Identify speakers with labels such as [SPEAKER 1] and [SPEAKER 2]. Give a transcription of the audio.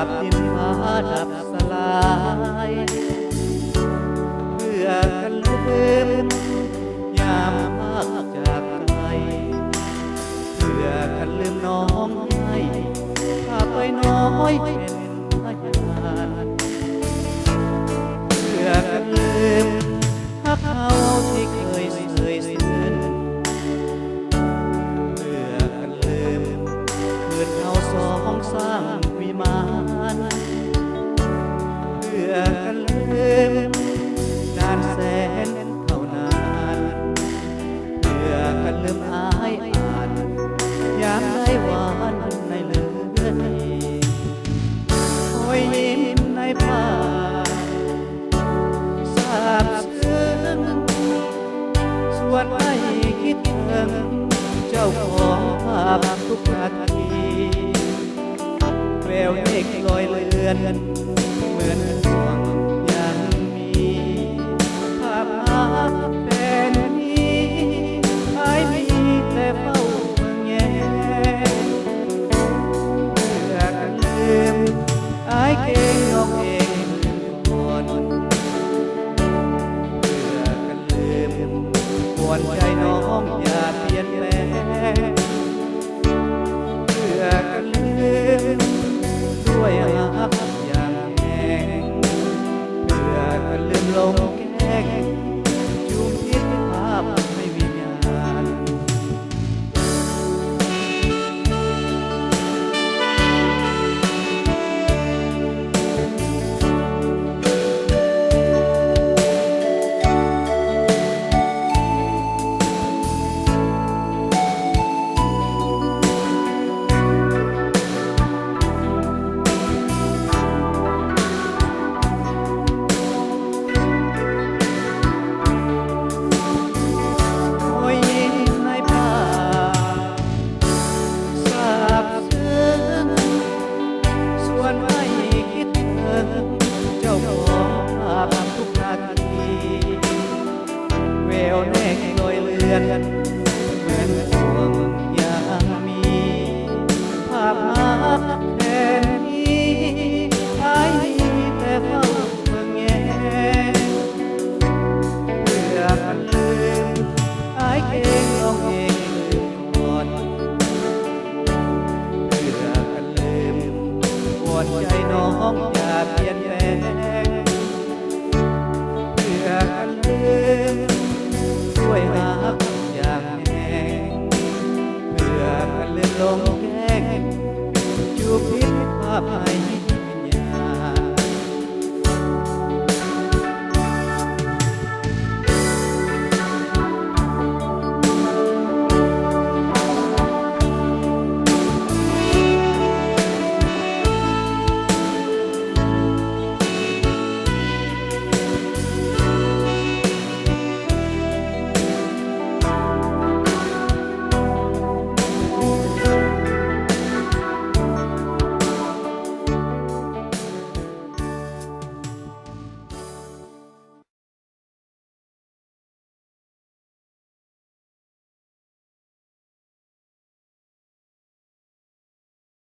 [SPEAKER 1] บดินฟ้าดับสลายเพื่อกันลืมยามภาคจากไกลเพื่อกันลืมน้องให้ข้าไปน้อยเป็นพยานเพื่อกันลืมฮักเขาที่เคยซื่นเพื่อกันลืมคืนเขาสองสร้างวิมานเพื่อกันลืมนานแสนเท่านานเพื่อกันลืมอายอ่านอยากได้หวานในเลือดคอยยิ้มในผ้าสาบซึ้งส่วนไม่คิดถึงเจ้าของภาพทุกนาทีแววเมฆลอยเลือนเหมือนห่วงยังมีภาพเป็นนี้ไอ้มีแต่เฝ้าเมืองแย่เพื่อกันลืมไอ้เก่งน้องเองก่อนเพื่อกันลืมปวดใจน้องอย่าเปลี่ยนแปลงเพื่อกันลืมด้วยรักอย่างแห้งเพื่อกันลืมลงแกล้งจูบพิษภาพไม่วิญญาณแววเมฆลอยเลือนเหมือนห่วงยังมีภาพรักแทนนี้ไอ้แต่เฝ้าเมืองแย่เพื่อกันลืมไอ้เก่งน้องเองลืมก่อนเพื่อกันลืมปวดใจน้องอย่าเปลี่ยนแปลงเพื่อกันลืมด้วยรักอย่างแห้งเพื่อกันลืมลงแกล้งจูบพิษภาพให้